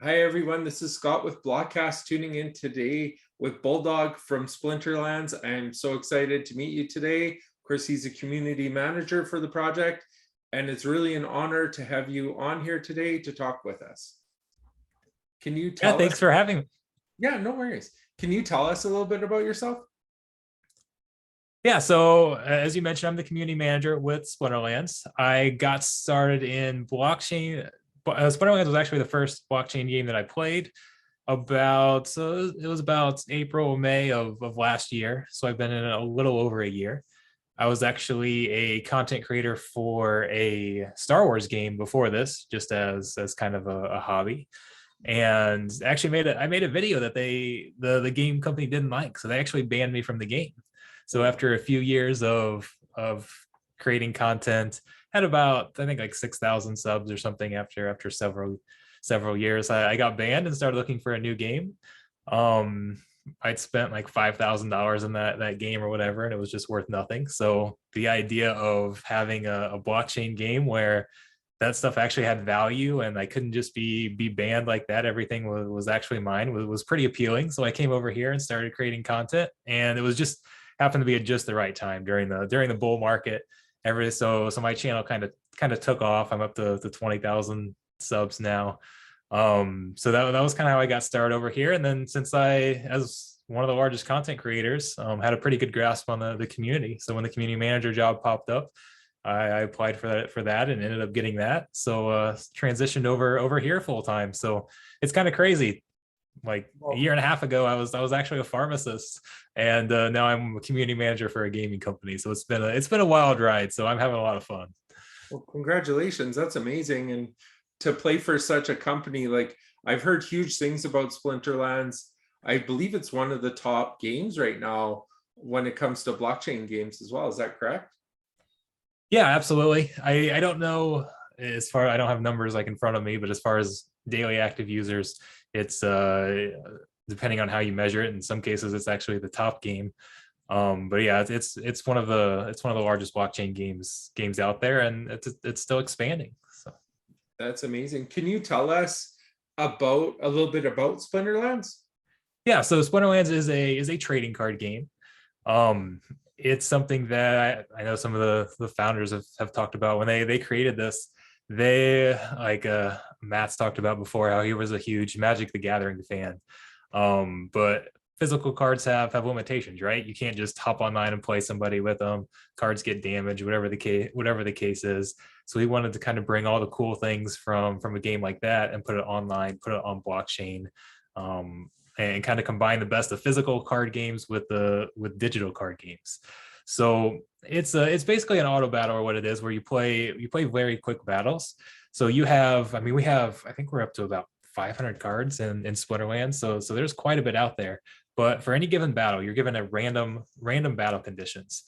Hi everyone, this is Scott with Blockcast tuning in today with Bulldog from Splinterlands. I'm so excited to meet you today. Of course, he's a community manager for the project, and it's really an honor to have you on here today to talk with us. Can you Yeah, tell us? thanks for having me. Yeah, no worries. Can you tell us a little bit about yourself? Yeah, so as you mentioned, I'm the community manager with Splinterlands. I got started in blockchain. Splinterlands was actually the first blockchain game that I played it was about April or May of last year. So I've been in it a little over a year. I was actually a content creator for a Star Wars game before this, just as kind of a hobby. And actually I made a video that the game company didn't like, so they actually banned me from the game. So after a few years of creating content, had about I think like 6,000 subs or something after several years, I got banned and started looking for a new game. um I'd spent like $5,000 in that game or whatever, and it was just worth nothing. So the idea of having a blockchain game where that stuff actually had value and I couldn't just be banned like that, everything was actually mine, was pretty appealing. So I came over here and started creating content, and it was just happened to be at just the right time during the bull market. So my channel kind of took off. I'm up to 20,000 subs now. So that was kind of how I got started over here. And then since as one of the largest content creators, had a pretty good grasp on the community. So when the community manager job popped up, I applied for that and ended up getting that. So transitioned over here full time. So it's kind of crazy. Like a year and a half ago, I was actually a pharmacist, and now I'm a community manager for a gaming company. So it's been a wild ride. So I'm having a lot of fun. Well, congratulations. That's amazing. And to play for such a company, like I've heard huge things about Splinterlands. I believe it's one of the top games right now when it comes to blockchain games as well. Is that correct? Yeah, absolutely. I don't know, I don't have numbers like in front of me, but as far as daily active users, it's depending on how you measure it. In some cases, it's actually the top game. But yeah, it's one of the largest blockchain games out there, and it's still expanding. So That's amazing. Can you tell us about a little bit about Splinterlands? yeah, so Splinterlands is a trading card game. Um, it's something that I know some of the founders have talked about when they created this. They like Matt's talked about before how he was a huge Magic the Gathering fan. But physical cards have limitations, right? You can't just hop online and play somebody with them. Cards get damaged, whatever the case is. So he wanted to kind of bring all the cool things from a game like that and put it online, put it on blockchain. Um, and kind of combine the best of physical card games with digital card games. So it's basically an auto battle, or what it is, where you play very quick battles. So we have I think we're up to about 500 cards in Splinterland. So there's quite a bit out there. But for any given battle, you're given a random battle conditions,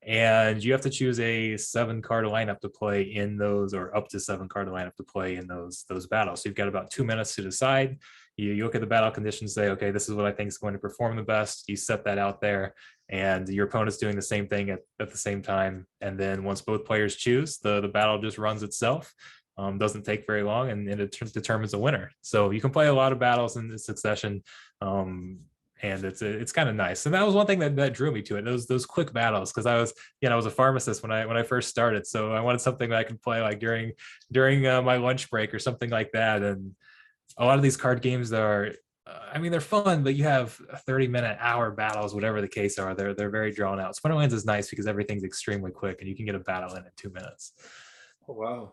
and you have to choose a 7 card lineup to play in those, or up to 7 card lineup to play in those battles. So you've got about 2 minutes to decide. You look at the battle conditions, say, okay, this is what I think is going to perform the best. You set that out there, and your opponent's doing the same thing at the same time. And then once both players choose, the battle just runs itself. Doesn't take very long, and it determines a winner. So you can play a lot of battles in succession. And it's kind of nice. And that was one thing that drew me to it. Those quick battles, because I was a pharmacist when I first started, so I wanted something that I could play like during my lunch break or something like that. And a lot of these card games are, I mean, they're fun, but you have 30-minute, hour battles, whatever the case are. They're very drawn out. Splinterlands is nice because everything's extremely quick, and you can get a battle in 2 minutes. Oh, wow.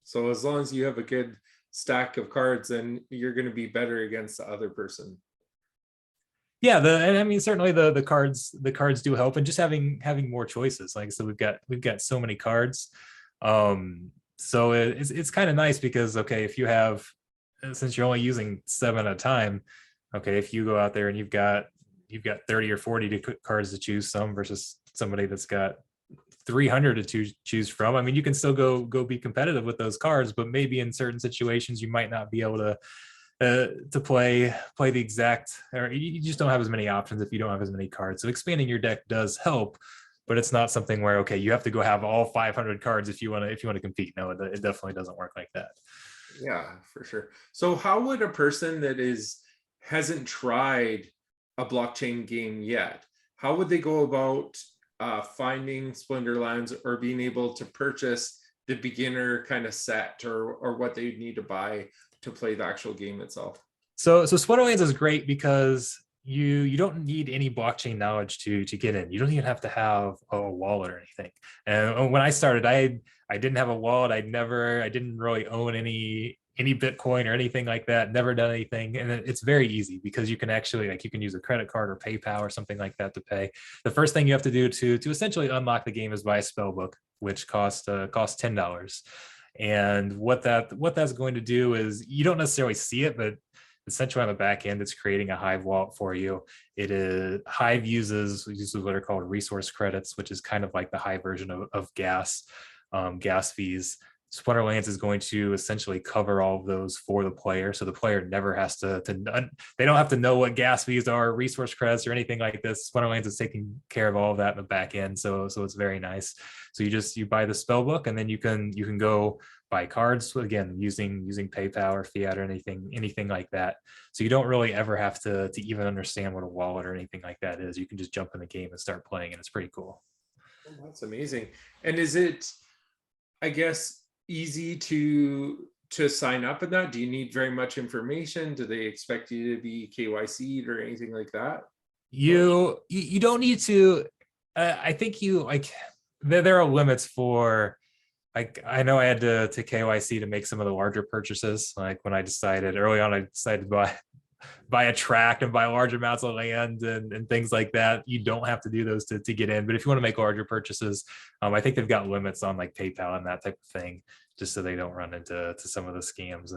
So as long as you have a good stack of cards, then you're going to be better against the other person. Yeah, and I mean certainly the cards do help, and just having more choices. Like, so we've got so many cards. So it's kind of nice because, okay, if you have, since you're only using 7 at a time, okay, if you go out there and you've got 30 or 40 cards to choose some versus somebody that's got 300 to choose from. I mean, you can still go be competitive with those cards, but maybe in certain situations you might not be able to play the exact, or you just don't have as many options if you don't have as many cards. So expanding your deck does help, but it's not something where, okay, you have to go have all 500 cards if you want to compete. No, it definitely doesn't work like that. Yeah, for sure. So how would a person that is hasn't tried a blockchain game yet, how would they go about finding Splinterlands or being able to purchase the beginner kind of set, or what they need to buy to play the actual game itself? So Splinterlands is great because you don't need any blockchain knowledge to get in. You don't even have to have a wallet or anything. And when I started, I didn't have a wallet. I didn't really own any Bitcoin or anything like that. Never done anything, and it's very easy because you can actually, like, you can use a credit card or PayPal or something like that to pay. The first thing you have to do to essentially unlock the game is buy a spell book, which costs $10. And what that's going to do is, you don't necessarily see it, but essentially on the back end, it's creating a Hive wallet for you. Hive uses what are called resource credits, which is kind of like the Hive version of gas fees. Splinterlands is going to essentially cover all of those for the player, so the player never has they don't have to know what gas fees are, resource credits, or anything like this. Splinterlands is taking care of all of that in the back end, so it's very nice. So you buy the spell book, and then you can go buy cards, again, using PayPal or fiat or anything like that. So you don't really ever have to even understand what a wallet or anything like that is. You can just jump in the game and start playing, and it's pretty cool. Oh, that's amazing. And is it, I guess, easy to sign up in that? Do you need very much information? Do they expect you to be KYC'd or anything like that? Or You don't need to. I think you like there are limits for, like, I know I had to KYC to make some of the larger purchases. Like when I decided early on, I decided to buy a tract and buy large amounts of land and things like that. You don't have to do those to get in. But if you want to make larger purchases, I think they've got limits on like PayPal and that type of thing, just so they don't run into some of the scams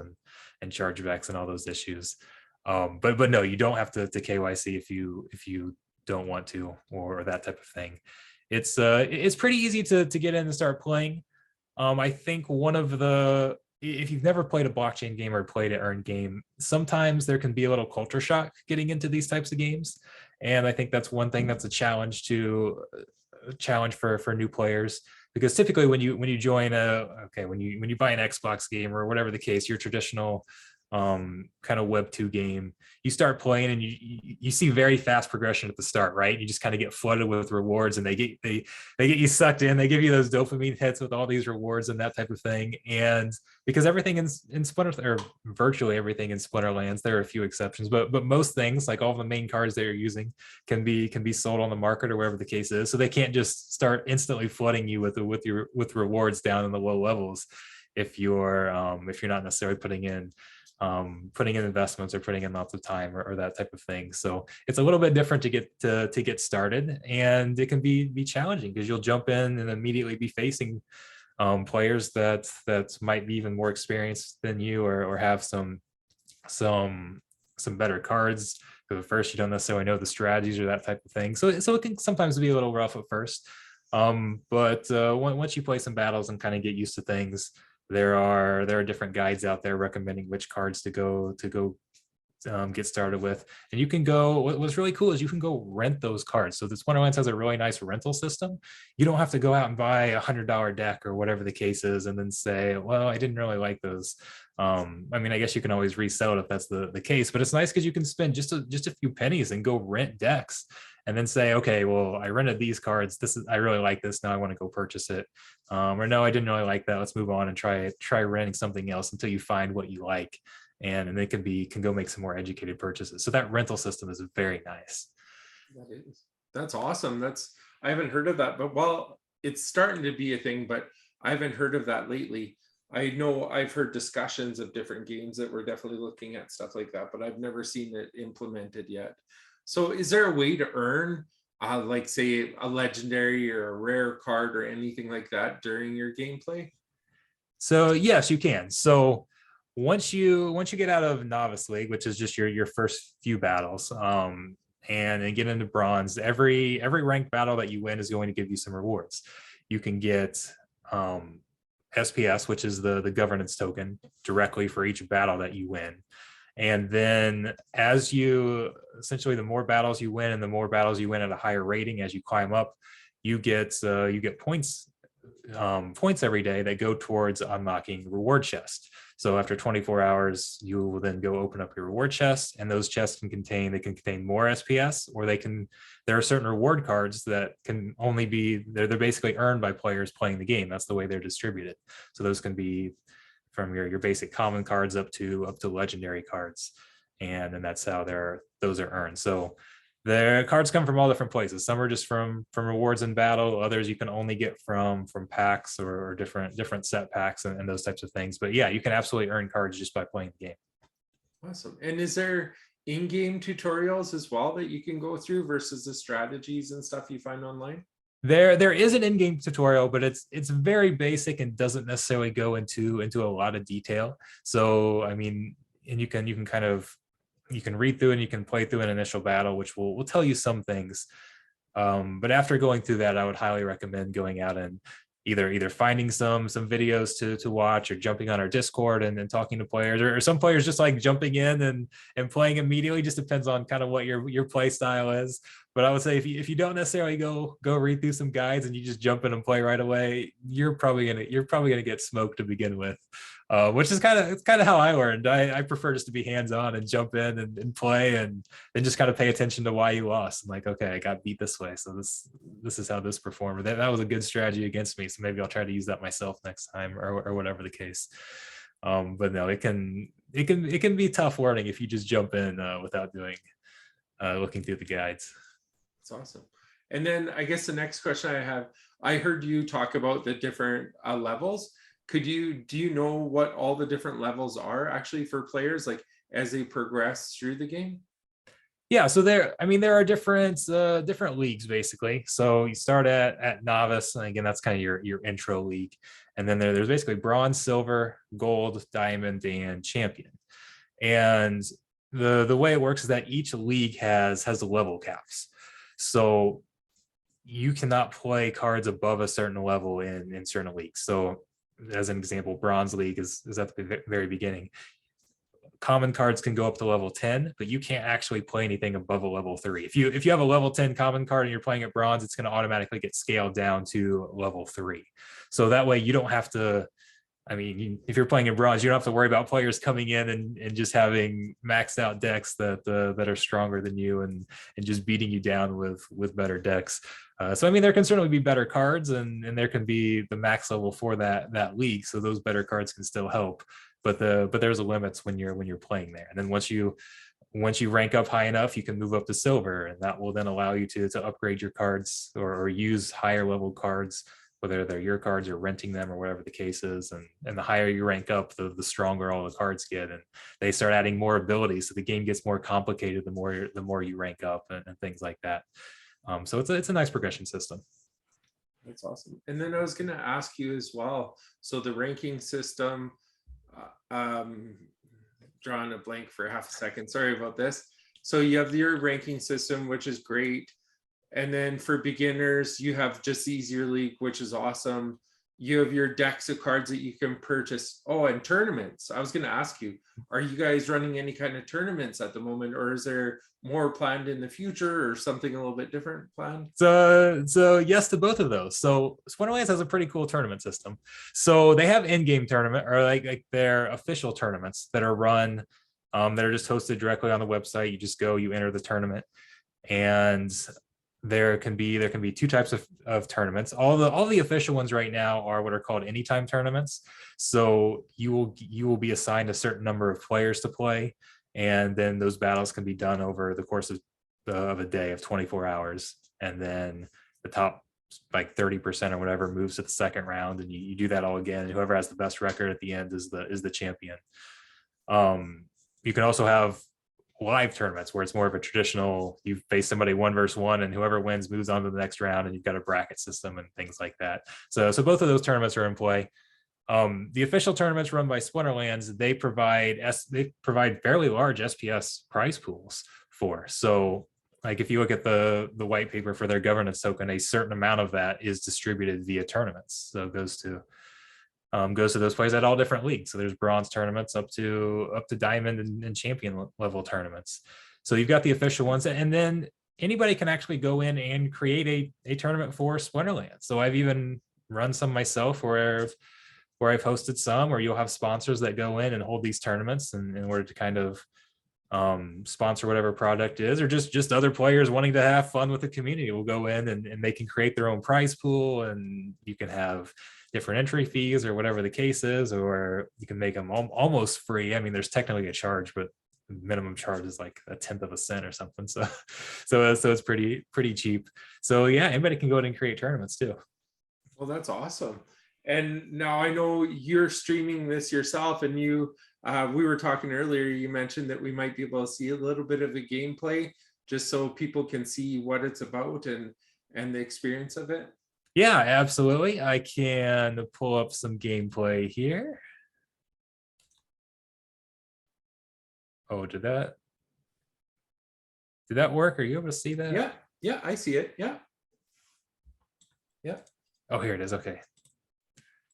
and chargebacks and all those issues. But no, you don't have to KYC if you don't want to, or that type of thing. It's pretty easy to get in and start playing. I think one of the if you've never played a blockchain game or played an earned game, sometimes there can be a little culture shock getting into these types of games, and I think that's one thing that's a challenge for new players, because typically when you join when you buy an Xbox game or whatever the case, your traditional kind of web 2 game, you start playing and you see very fast progression at the start, right? You just kind of get flooded with rewards, and they get you sucked in. They give you those dopamine hits with all these rewards and that type of thing. And because everything in Splinter, or virtually everything in Splinterlands, there are a few exceptions, but most things, like all the main cards that you're using, can be sold on the market or wherever the case is. So they can't just start instantly flooding you with rewards down in the low levels if you're not necessarily putting in investments or putting in lots of time, or that type of thing. So it's a little bit different to get started, and it can be challenging because you'll jump in and immediately be facing players that might be even more experienced than you, or have some better cards. Because at first you don't necessarily know the strategies or that type of thing. So it can sometimes be a little rough at first. But once you play some battles and kind of get used to things, there are different guides out there recommending which cards to go get started with. And you can go, what's really cool is you can go rent those cards. So this Wonderlands has a really nice rental system. You don't have to go out and buy $100 deck or whatever the case is and then say, well, I didn't really like those. I mean, I guess you can always resell it if that's the case, but it's nice because you can spend just a few pennies and go rent decks, and then say, okay, well, I rented these cards. I really like this. Now I want to go purchase it. Or no, I didn't really like that. Let's move on and try renting something else until you find what you like. And they can go make some more educated purchases. So that rental system is very nice. that's awesome. I haven't heard of that, but well, it's starting to be a thing, but I haven't heard of that lately. I know I've heard discussions of different games that were definitely looking at stuff like that, but I've never seen it implemented yet. So is there a way to earn like say a legendary or a rare card or anything like that during your gameplay? So yes, you can. So once you get out of Novice League, which is just your first few battles, and get into Bronze, every ranked battle that you win is going to give you some rewards. You can get SPS, which is the governance token, directly for each battle that you win. And then as you essentially, the more battles you win and the more battles you win at a higher rating as you climb up, you get points points every day that go towards unlocking reward chests. So after 24 hours, you will then go open up your reward chests, and those chests can contain more SPS, or there are certain reward cards that can only be, they're basically earned by players playing the game. That's the way they're distributed. So those can be from your basic common cards up to legendary cards. And then that's how those are earned. So the cards come from all different places. Some are just from rewards in battle. Others you can only get from packs or different set packs and those types of things. But yeah, you can absolutely earn cards just by playing the game. Awesome. And is there in-game tutorials as well that you can go through versus the strategies and stuff you find online? There is an in-game tutorial, but it's very basic and doesn't necessarily go into a lot of detail. So I mean, and you can kind of, you can read through and you can play through an initial battle, which will tell you some things. But after going through that, I would highly recommend going out and either finding some videos to watch, or jumping on our Discord and then talking to players, or some players just like jumping in and playing immediately. Just depends on kind of what your play style is. But I would say if you don't necessarily go read through some guides and you just jump in and play right away, you're probably gonna get smoked to begin with. Which is kind of how I learned. I prefer just to be hands-on and jump in and play and just kind of pay attention to why you lost. I'm like, okay, I got beat this way, so this is how this performed. That was a good strategy against me, so maybe I'll try to use that myself next time, or whatever the case. But no, it can be tough learning if you just jump in without looking through the guides. That's awesome. And then I guess the next question I have, I heard you talk about the different levels. Do you know what all the different levels are actually for players, like as they progress through the game? Yeah, so there are different leagues basically. So you start at novice, and again, that's kind of your intro league. And then there's basically bronze, silver, gold, diamond, and champion. And the way it works is that each league has the level caps. So you cannot play cards above a certain level in certain leagues. So as an example, bronze league is at the very beginning. Common cards can go up to level 10, but you can't actually play anything above a level 3. If you have a level 10 common card and you're playing at bronze, it's going to automatically get scaled down to level 3. So that way you don't have to, I mean, if you're playing in bronze, you don't have to worry about players coming in and just having maxed out decks that are stronger than you and just beating you down with better decks. So I mean, there can certainly be better cards, and there can be the max level for that league. So those better cards can still help, but there's a limits when you're playing there. And then once you rank up high enough, you can move up to silver, and that will then allow you to upgrade your cards or use higher level cards, whether they're your cards or renting them or whatever the case is. And the higher you rank up, the stronger all the cards get, and they start adding more abilities. So the game gets more complicated the more you rank up and things like that. So it's a nice progression system. That's awesome. And then I was going to ask you as well. So the ranking system, drawing a blank for half a second. Sorry about this. So you have your ranking system, which is great. And then for beginners, you have just the easier league, which is awesome. You have your decks of cards that you can purchase. Oh, and tournaments. I was going to ask you, are you guys running any kind of tournaments at the moment, or is there more planned in the future, or something a little bit different planned? So yes to both of those. So Splinterlands has a pretty cool tournament system. So they have in-game tournament, or like their official tournaments that are run, that are just hosted directly on the website. You just go, you enter the tournament, and there can be two types of tournaments. All the official ones right now are what are called anytime tournaments. So you will be assigned a certain number of players to play, and then those battles can be done over the course of a day of 24 hours. And then the top like 30% or whatever moves to the second round, and you do that all again. And whoever has the best record at the end is the champion. You can also have live tournaments where it's more of a traditional, you face somebody 1 versus 1, and whoever wins moves on to the next round, and you've got a bracket system and things like that. So both of those tournaments are in play. The official tournaments run by Splinterlands, they provide fairly large SPS prize pools for. So like if you look at the white paper for their governance token, a certain amount of that is distributed via tournaments. So it goes to those players at all different leagues. So there's bronze tournaments up to diamond and champion level tournaments. So you've got the official ones, and then anybody can actually go in and create a tournament for Splinterlands. So I've even run some myself where I've hosted some, or you'll have sponsors that go in and hold these tournaments in order to kind of sponsor whatever product is, or just other players wanting to have fun with the community will go in and they can create their own prize pool, and you can have different entry fees or whatever the case is, or you can make them almost free. I mean, there's technically a charge, but minimum charge is like 1/10 of a cent or something. So it's pretty cheap. So yeah, anybody can go in and create tournaments too. Well, that's awesome. And now I know you're streaming this yourself, and we were talking earlier, you mentioned that we might be able to see a little bit of the gameplay just so people can see what it's about and the experience of it. Yeah, absolutely. I can pull up some gameplay here. Oh, did that work? Are you able to see that? Yeah, I see it. Yeah. Oh, here it is. Okay.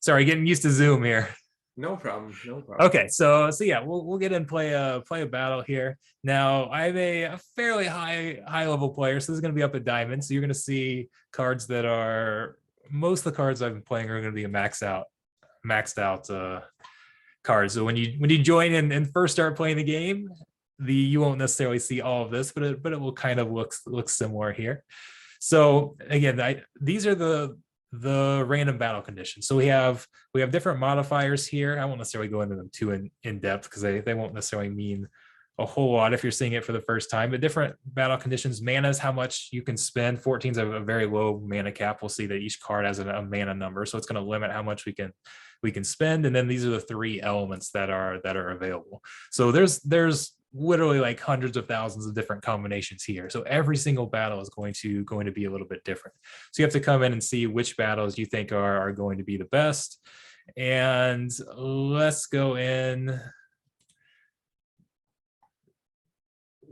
Sorry, getting used to Zoom here. No problem. Okay, so yeah, we'll get in play a battle here. Now I'm a fairly high level player, so this is going to be up at diamond. So you're going to see cards that are, most of the cards I've been playing are going to be a maxed out cards. So when you join and first start playing the game, you won't necessarily see all of this, but it will kind of look similar here. So again, these are the random battle conditions. So we have different modifiers here. I won't necessarily go into them too in depth because they won't necessarily mean a whole lot if you're seeing it for the first time. But different battle conditions, mana is how much you can spend. 14 is a very low mana cap. We'll see that each card has a mana number, so it's going to limit how much we can spend. And then these are the 3 elements that are available. So there's literally like hundreds of thousands of different combinations here. So every single battle is going to be a little bit different. So you have to come in and see which battles you think are going to be the best. And let's go in.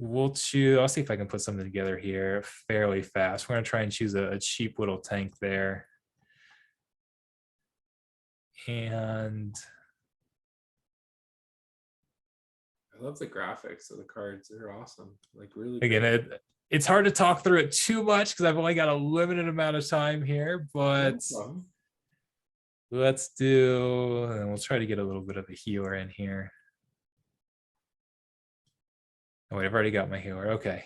I'll see if I can put something together here fairly fast. We're going to try and choose a cheap little tank there. And I love the graphics of the cards. They're awesome. Like really. Again, it's hard to talk through it too much because I've only got a limited amount of time here, but let's do, and we'll try to get a little bit of a healer in here. Oh wait, I've already got my healer. Okay.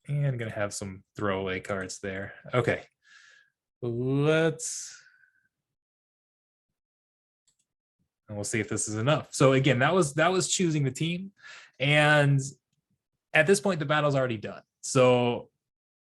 And I'm gonna have some throwaway cards there. Okay. And we'll see if this is enough. So again, that was choosing the team. And at this point, the battle's already done. So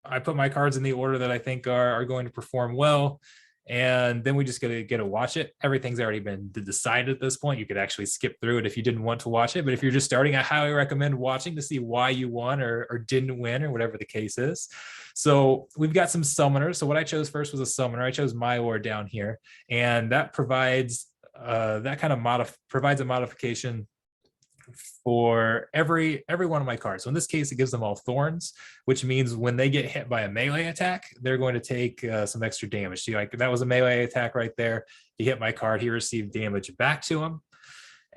I put my cards in the order that I think are going to perform well. And then we just get to watch it. Everything's already been decided at this point. You could actually skip through it if you didn't want to watch it. But if you're just starting, I highly recommend watching to see why you won or didn't win or whatever the case is. So we've got some summoners. So what I chose first was a summoner. I chose Mylord down here. And that provides provides a modification for every one of my cards. So in this case, it gives them all thorns, which means when they get hit by a melee attack, they're going to take some extra damage. See, like that was a melee attack right there. He hit my card, he received damage back to him,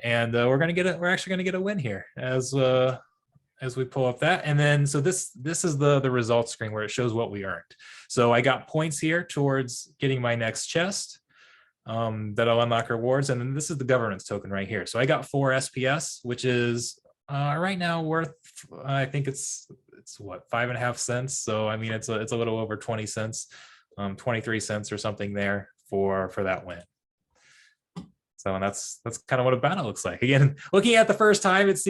and we're actually gonna get a win here as we pull up that. And then so this is the results screen where it shows what we earned. So I got points here towards getting my next chest. That I'll unlock rewards, and then this is the governance token right here. So I got 4 SPS, which is right now worth I think it's what, 5.5 cents. So I mean it's a little over 20 cents, 23 cents or something there for that win. So and that's kind of what a battle looks like. Again, looking at the first time, it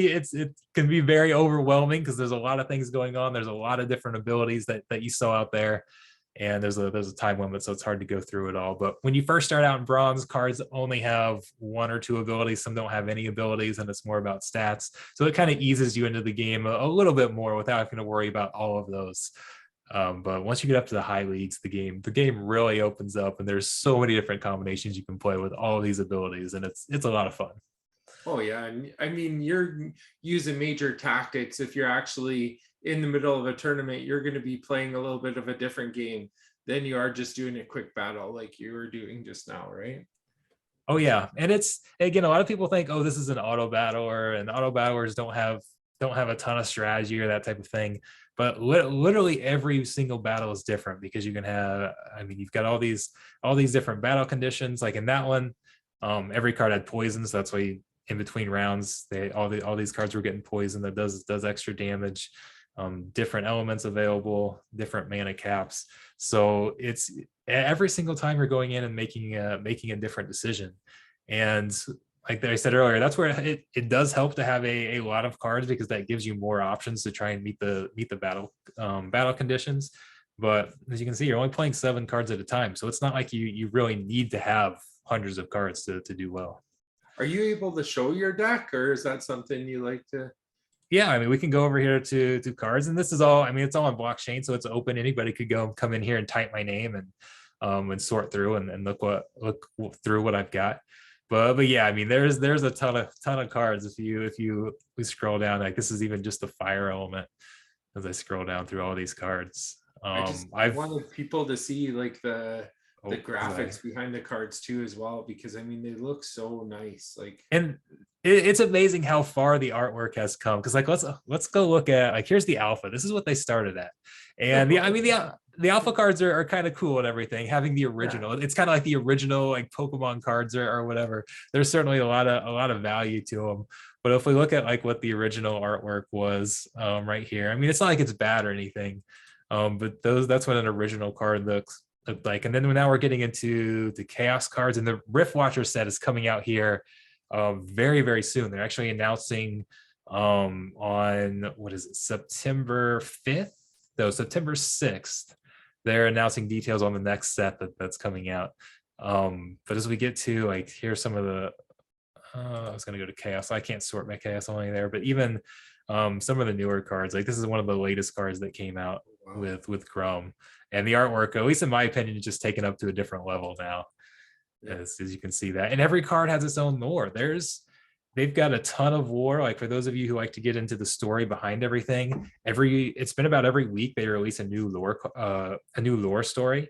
can be very overwhelming because there's a lot of things going on. There's a lot of different abilities that you saw out there. And there's a time limit, so it's hard to go through it all. But when you first start out in bronze, cards only have 1 or 2 abilities. Some don't have any abilities, and it's more about stats. So it kind of eases you into the game a little bit more without having to worry about all of those. But once you get up to the high leagues, the game really opens up, and there's so many different combinations you can play with all of these abilities, and it's a lot of fun. Oh yeah, and I mean you're using major tactics. If you're actually in the middle of a tournament, you're going to be playing a little bit of a different game than you are just doing a quick battle like you were doing just now, right? Oh yeah, and it's, again, a lot of people think, oh, this is an auto battle, and auto battlers don't have don't have a ton of strategy or that type of thing. But literally every single battle is different because you can have, I mean, you've got all these different battle conditions. Like in that one, every card had poison, so that's why in between rounds, all these cards were getting poison that does extra damage. Different elements available, different mana caps. So it's every single time you're going in and making a different decision. And like I said earlier, that's where it does help to have a lot of cards, because that gives you more options to try and meet the battle conditions. But as you can see, you're only playing 7 cards at a time, so it's not like you really need to have hundreds of cards to do well. Are you able to show your deck, or is that something you like to? Yeah, I mean, we can go over here to cards, and this is all, I mean, it's all on blockchain, so it's open. Anybody could come in here and type my name and sort through and look through what I've got. But yeah, I mean, there's a ton of cards. If we scroll down, like this is even just the fire element as I scroll down through all these cards. I just I've wanted people to see like the oh, graphics behind the cards too as well, because I mean they look so nice. Like, and it's amazing how far the artwork has come, because like let's go look at, like, here's the alpha. This is what they started at. And the alpha cards are kind of cool and everything, having the original. It's kind of like the original like Pokemon cards or whatever. There's certainly a lot of value to them. But if we look at like what the original artwork was, right here, I mean, it's not like it's bad or anything, but that's what an original card looked like. And then now we're getting into the chaos cards, and the Rift Watcher set is coming out here very, very soon. They're actually announcing on, what is it, September 5th? No, September 6th. They're announcing details on the next set that's coming out. But as we get to, like, here's some of the, I was going to go to chaos. I can't sort my chaos only there, but even some of the newer cards, like this is one of the latest cards that came out with Chrome, and the artwork, at least in my opinion, is just taken up to a different level now. As you can see that, and every card has its own lore. They've got a ton of lore. Like for those of you who like to get into the story behind everything, it's been about every week they release a new lore story.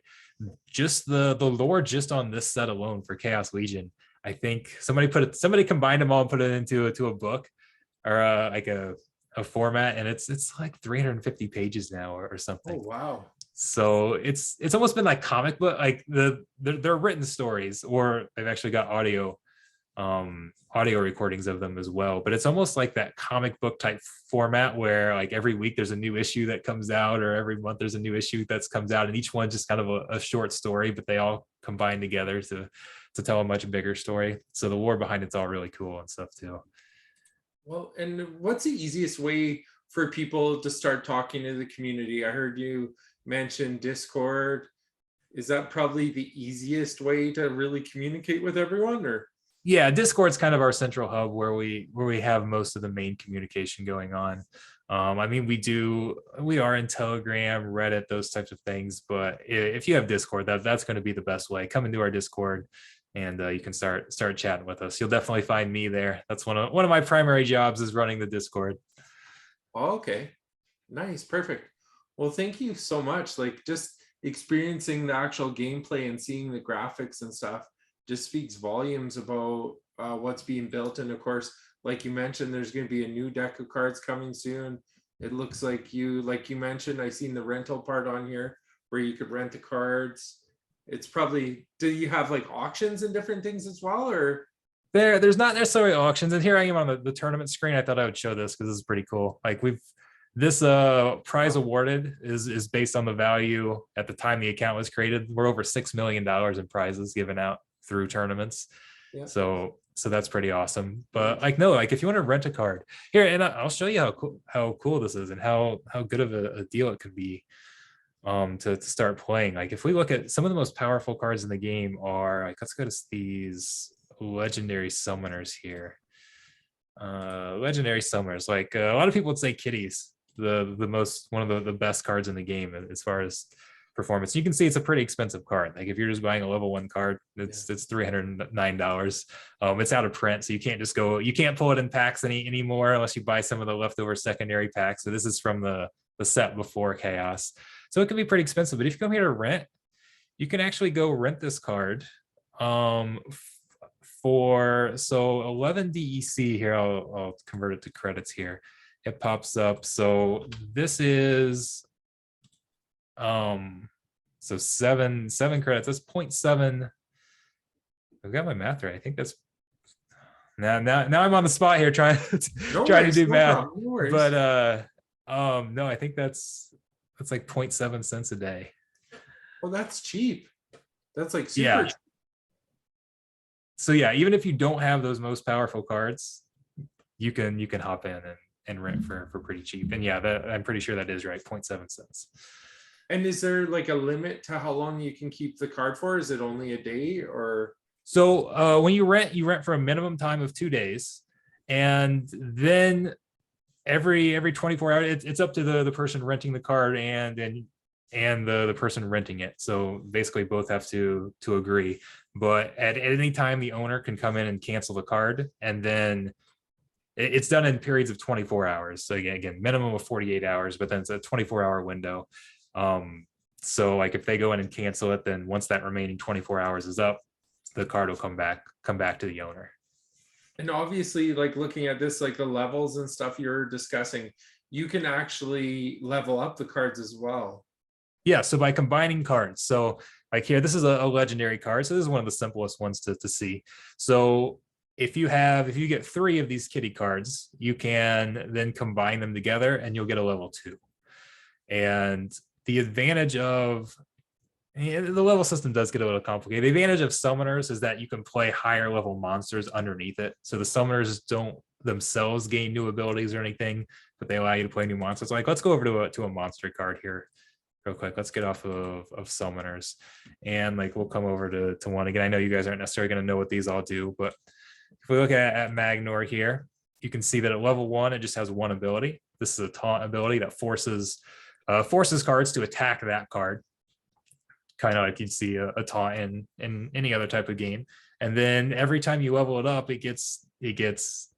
Just the lore just on this set alone for Chaos Legion, I think somebody combined them all and put it into a book, or like a format, and it's like 350 pages now or something. oh wow. So it's almost been like comic book, like they're written stories, or they've actually got audio recordings of them as well. But it's almost like that comic book type format where like every week there's a new issue that comes out, or every month there's a new issue that comes out, and each one just kind of a short story, but they all combine together to tell a much bigger story. So the lore behind it's all really cool and stuff too. Well, and what's the easiest way for people to start talking to the community? I heard you mention Discord. Is that probably the easiest way to really communicate with everyone, or? Yeah, Discord's kind of our central hub where we have most of the main communication going on. I mean, we are in Telegram, Reddit, those types of things, but if you have Discord, that's going to be the best way. Come into our Discord, and you can start chatting with us. You'll definitely find me there. That's one of my primary jobs, is running the Discord. Oh, okay, nice, perfect. Well, thank you so much. Like, just experiencing the actual gameplay and seeing the graphics and stuff just speaks volumes about what's being built. And of course, like you mentioned, there's going to be a new deck of cards coming soon. It looks like you mentioned, I seen the rental part on here where you could rent the cards. It's probably, do you have like auctions and different things as well, or? There's not necessarily auctions. And here I am on the tournament screen. I thought I would show this because this is pretty cool. Like this prize awarded is based on the value at the time the account was created. We're over $6 million in prizes given out through tournaments. Yeah. So that's pretty awesome. But like, no, like if you want to rent a card here, and I'll show you how cool this is and how good of a deal it could be to start playing. Like if we look at some of the most powerful cards in the game are like, let's go to these legendary summoners here. Legendary summoners, like a lot of people would say Kitty's one of the best cards in the game as far as performance. You can see it's a pretty expensive card. Like if you're just buying a level 1 card, it's $309. It's out of print, so you can't pull it in packs anymore unless you buy some of the leftover secondary packs. So this is from the set before Chaos, so it can be pretty expensive. But if you come here to rent, you can actually go rent this card for 11 DEC here. I'll convert it to credits here. it pops up. So this is so seven credits. That's 0.7. I've got my math right. I think that's now I'm on the spot here trying No trying to worries, do no math. problem, no worries. But no, I think that's like 0.7 cents a day. Well, that's cheap. That's like super Yeah. cheap. So yeah, even if you don't have those most powerful cards, you can hop in and rent for pretty cheap. And yeah, I'm pretty sure that is right, 0.7 cents. And is there like a limit to how long you can keep the card for? Is it only a day or? So when you rent for a minimum time of 2 days, and then every 24 hours, it's up to the person renting the card and the person renting it. So basically both have to agree. But at any time the owner can come in and cancel the card, and then it's done in periods of 24 hours. So again, minimum of 48 hours, but then it's a 24-hour window. So like if they go in and cancel it, then once that remaining 24 hours is up, the card will come back to the owner. And obviously, like looking at this, like the levels and stuff you're discussing, you can actually level up the cards as well. Yeah, so by combining cards. So like here, this is a legendary card. So this is one of the simplest ones to see. So if you get 3 of these kitty cards, you can then combine them together and you'll get a level 2. And the advantage of the level system does get a little complicated. The advantage of summoners is that you can play higher level monsters underneath it. So the summoners don't themselves gain new abilities or anything, but they allow you to play new monsters. Like let's go over to a monster card here real quick. Let's get off of summoners, and like we'll come over to one again. I know you guys aren't necessarily going to know what these all do, but if we look at Magnor here, you can see that at level 1 it just has 1 ability. This is a taunt ability that forces cards to attack that card, kind of like you'd see a taunt in any other type of game. And then every time you level it up, it gets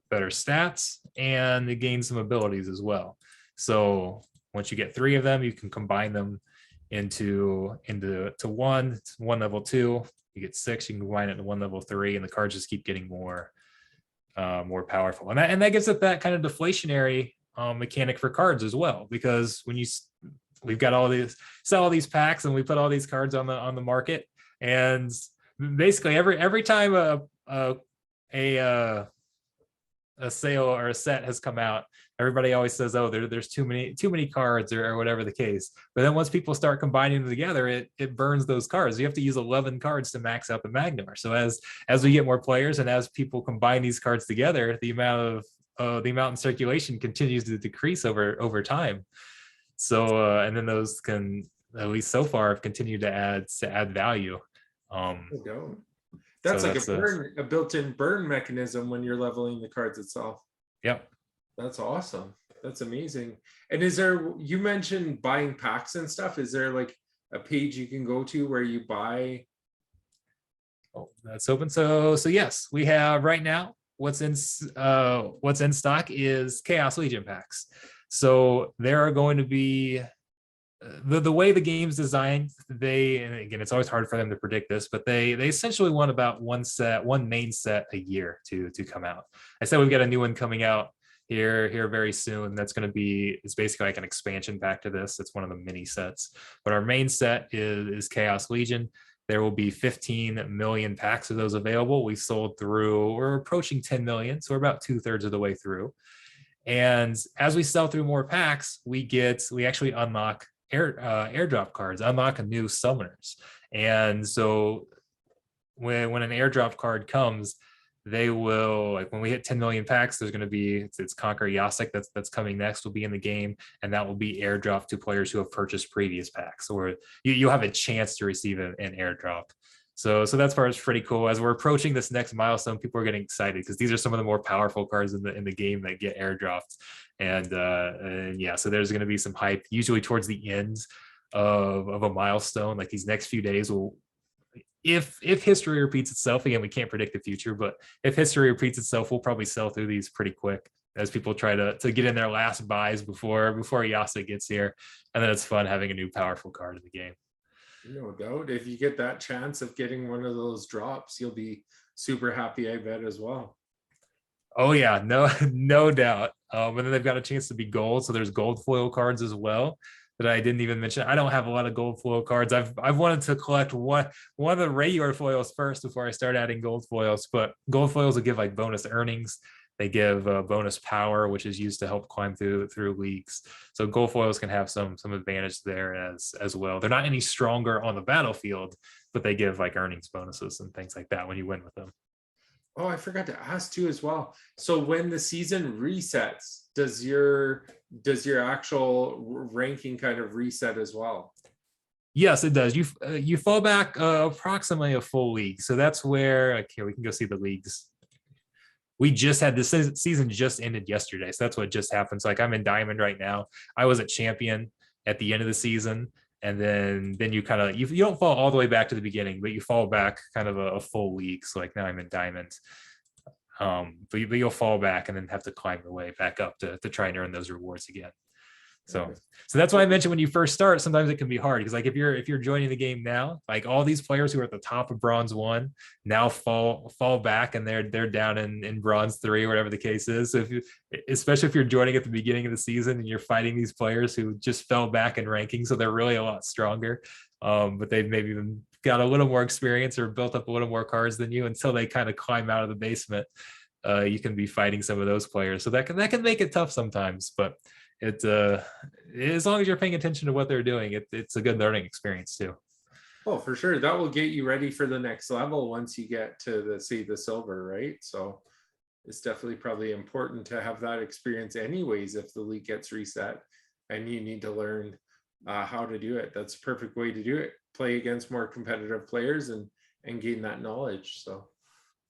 better stats and it gains some abilities as well. So once you get 3 of them, you can combine them into one level 2. You get 6, you can combine it into 1 level 3, and the cards just keep getting more powerful. And that gives it that kind of deflationary mechanic for cards as well, because when we've got sell all these packs and we put all these cards on the market, and basically every time a sale or a set has come out, everybody always says, oh, there's too many cards or whatever the case. But then once people start combining them together, it burns those cards. You have to use 11 cards to max out the Magnor. So as we get more players and as people combine these cards together, the amount in circulation continues to decrease over time. So and then those can, at least so far, have continued to add value. That's so like a built-in burn mechanism when you're leveling the cards itself. Yep. That's awesome. That's amazing. And you mentioned buying packs and stuff. Is there like a page you can go to where you buy? Oh, that's open. So yes, we have right now what's in stock is Chaos Legion packs. So there are going to be the way the game's designed, and again, it's always hard for them to predict this, but they essentially want about one main set a year to come out. I said we've got a new one coming out here very soon. That's going to be, it's basically like an expansion pack to this. It's one of the mini sets, but our main set is Chaos Legion. There will be 15 million packs of those available. We're approaching 10 million, so we're about 2/3 of the way through. And as we sell through more packs, we actually unlock airdrop cards, unlock new summoners. And so when an airdrop card comes, they will, like when we hit 10 million packs, there's going to be it's Conquer Yasik that's coming next, will be in the game, and that will be airdropped to players who have purchased previous packs, or you'll have a chance to receive an airdrop. So that part is pretty cool. As we're approaching this next milestone, people are getting excited because these are some of the more powerful cards in the game that get airdropped. And yeah, so there's going to be some hype usually towards the end of a milestone. Like these next few days will, if history repeats itself, again, we can't predict the future, but if history repeats itself, we'll probably sell through these pretty quick as people try to get in their last buys before Yasa gets here. And then it's fun having a new powerful card in the game. No doubt. If you get that chance of getting one of those drops, you'll be super happy, I bet, as well. Oh yeah, no, no doubt. And then they've got a chance to be gold. So there's gold foil cards as well that I didn't even mention. I don't have a lot of gold foil cards. I've wanted to collect one of the regular foils first before I start adding gold foils. But gold foils will give like bonus earnings. They give bonus power, which is used to help climb through leagues. So gold foils can have some advantage there as well. They're not any stronger on the battlefield, but they give like earnings bonuses and things like that when you win with them. Oh, I forgot to ask too as well. So when the season resets, does your actual ranking kind of reset as well? Yes, it does. You fall back approximately a full league. So that's where okay, we can go see the leagues. We just had this season just ended yesterday. So that's what just happened. So like I'm in diamond right now. I was at champion at the end of the season. And then you kind of you don't fall all the way back to the beginning, but you fall back kind of a full league. So like now I'm in diamond. But you'll fall back and then have to climb your way back up to try and earn those rewards again. So that's why I mentioned when you first start, sometimes it can be hard because like if you're joining the game now, like all these players who are at the top of bronze 1 now fall back and they're down in bronze 3 or whatever the case is. So especially if you're joining at the beginning of the season and you're fighting these players who just fell back in ranking, so they're really a lot stronger, but they've maybe even got a little more experience or built up a little more cards than you until they kind of climb out of the basement. You can be fighting some of those players, so that can make it tough sometimes, but it's as long as you're paying attention to what they're doing, it's a good learning experience too. Oh, for sure. That will get you ready for the next level once you get to the silver, right? So it's definitely probably important to have that experience anyways if the league gets reset and you need to learn how to do it. That's a perfect way to do it. Play against more competitive players and gain that knowledge. So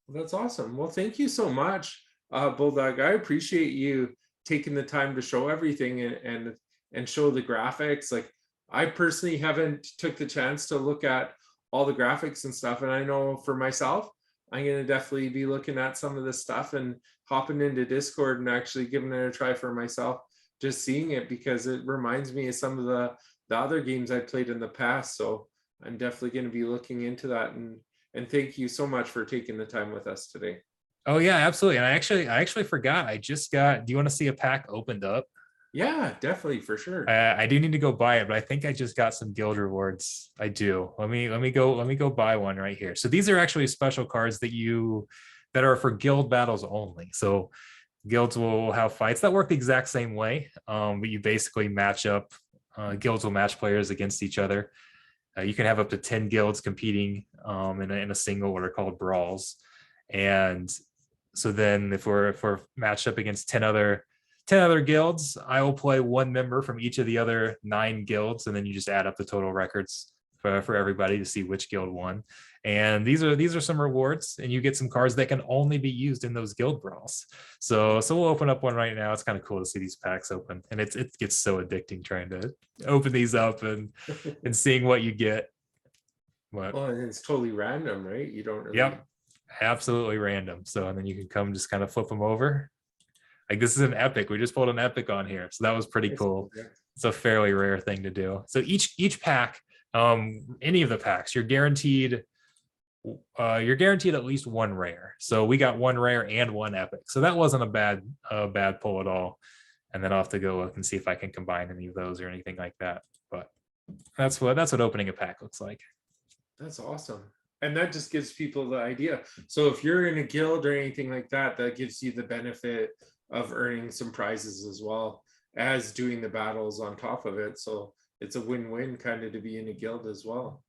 well, that's awesome. Well, thank you so much, Bulldog. I appreciate you taking the time to show everything and show the graphics. Like I personally haven't took the chance to look at all the graphics and stuff, and I know for myself I'm going to definitely be looking at some of this stuff and hopping into Discord and actually giving it a try for myself, just seeing it because it reminds me of some of the other games I played in the past. So I'm definitely going to be looking into that, and thank you so much for taking the time with us today. Oh yeah, absolutely. And I actually forgot. I just got. Do you want to see a pack opened up? Yeah, definitely, for sure. I do need to go buy it, but I think I just got some guild rewards. I do. Let me go buy one right here. So these are actually special cards that are for guild battles only. So guilds will have fights that work the exact same way, but you basically match up. Guilds will match players against each other. You can have up to 10 guilds competing in a single, what are called brawls, and so then if we're matched up against 10 other guilds, I will play one member from each of the other 9 guilds, and then you just add up the total records for everybody to see which guild won. And these are some rewards, and you get some cards that can only be used in those guild brawls. So we'll open up one right now. It's kind of cool to see these packs open, and it gets so addicting trying to open these up and seeing what you get. But Well, and it's totally random, right? You don't really. yep, absolutely random. So and then you can come just kind of flip them over. Like this is an epic. We just pulled an epic on here, so that was pretty cool. It's a fairly rare thing to do. So each pack, any of the packs, you're guaranteed at least one rare. So we got one rare and one epic. So that wasn't a bad pull at all. And then I'll have to go look and see if I can combine any of those or anything like that. But that's what opening a pack looks like. That's awesome. And that just gives people the idea. So if you're in a guild or anything like that, that gives you the benefit of earning some prizes as well as doing the battles on top of it. So it's a win-win kind of to be in a guild as well.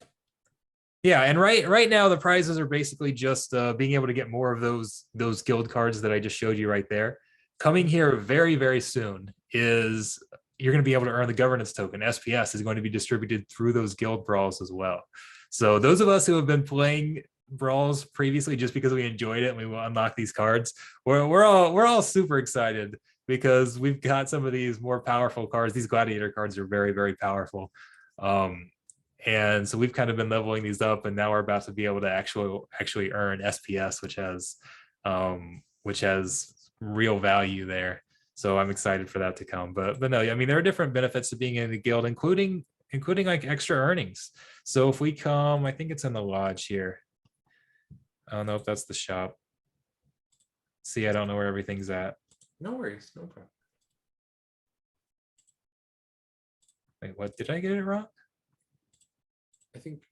Yeah, and right now the prizes are basically just being able to get more of those guild cards that I just showed you right there. Coming here very, very soon is you're going to be able to earn the governance token. SPS is going to be distributed through those guild brawls as well. So those of us who have been playing brawls previously just because we enjoyed it and we will unlock these cards, we're all super excited because we've got some of these more powerful cards. These gladiator cards are very, very powerful. And so we've kind of been leveling these up, and now we're about to be able to actually earn SPS, which has real value there. So I'm excited for that to come. But no, I mean, there are different benefits to being in the guild, including like extra earnings. So if we come, I think it's in the lodge here. I don't know if that's the shop. See, I don't know where everything's at. No worries, no problem. Wait, what, did I get it wrong? I think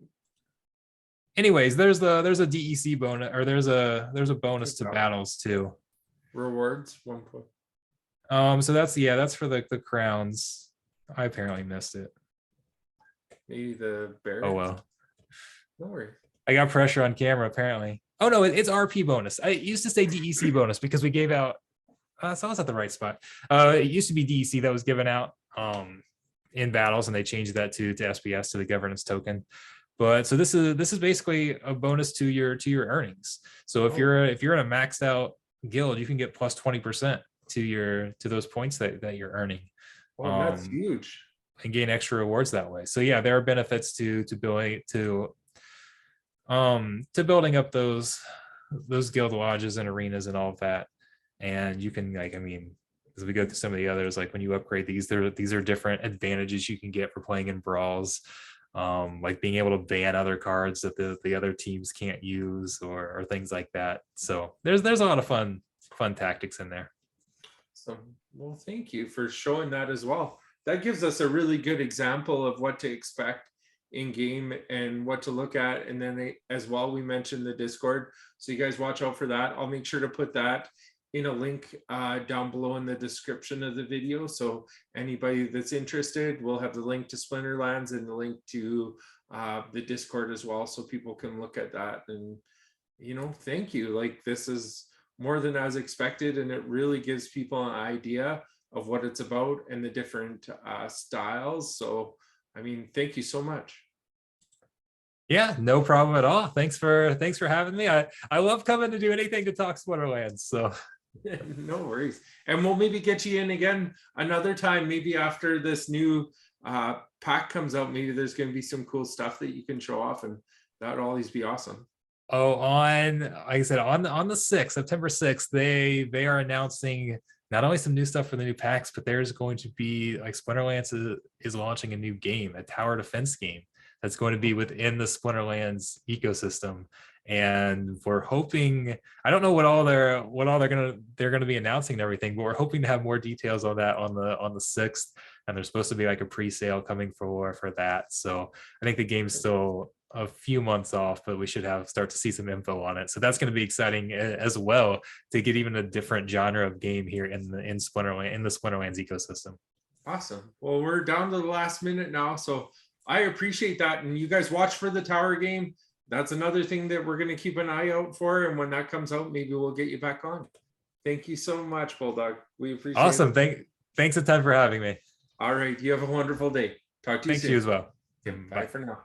Anyways, there's a DEC bonus, or there's a bonus to battles too. rewards 1 point. So that's for the crowns. I apparently missed it. Maybe the bear. Oh well. No worries. I got pressure on camera apparently. Oh no, it's RP bonus. I used to say DEC bonus because we gave out. So I was at the right spot. It used to be DEC that was given out in battles, and they changed that to SPS, to the governance token. But so this is basically a bonus to your earnings. So if you're in a maxed out guild, you can get plus 20% to those points that you're earning. Oh, that's huge. And gain extra rewards that way. So yeah, there are benefits to building up those guild lodges and arenas and all of that. And you can, like, I mean, as we go through some of the others, like when you upgrade these are different advantages you can get for playing in brawls. Like being able to ban other cards that the other teams can't use, or things like that. So there's a lot of fun tactics in there. So, well, thank you for showing that as well. That gives us a really good example of what to expect in game and what to look at. And then as well, we mentioned the Discord, so you guys watch out for that. I'll make sure to put that in a link down below in the description of the video. So anybody that's interested, we'll have the link to Splinterlands and the link to the Discord as well, so people can look at that. And, you know, thank you. Like, this is more than as expected, and it really gives people an idea of what it's about and the different styles. So, I mean, thank you so much. Yeah, no problem at all. Thanks for having me. I love coming to do anything to talk Splinterlands. So no worries. And we'll maybe get you in again another time, maybe after this new pack comes out. Maybe there's going to be some cool stuff that you can show off, and that would always be awesome. Oh, like I said, on the 6th, September 6th, they are announcing not only some new stuff for the new packs, but there's going to be, like, Splinterlands is launching a new game, a tower defense game that's going to be within the Splinterlands ecosystem. And we're hoping, I don't know what all they're gonna be announcing and everything, but we're hoping to have more details on that on the 6th. And there's supposed to be like a pre-sale coming for that. So I think the game's still a few months off, but we should start to see some info on it. So that's going to be exciting as well, to get even a different genre of game here in the Splinterlands ecosystem. Awesome. Well, we're down to the last minute now, so I appreciate that. And you guys watch for the tower game. That's another thing that we're going to keep an eye out for. And when that comes out, maybe we'll get you back on. Thank you so much, Bulldog. We appreciate it. Awesome. Thanks a ton for having me. All right. You have a wonderful day. Talk to you soon. Thank you as well. Bye for now.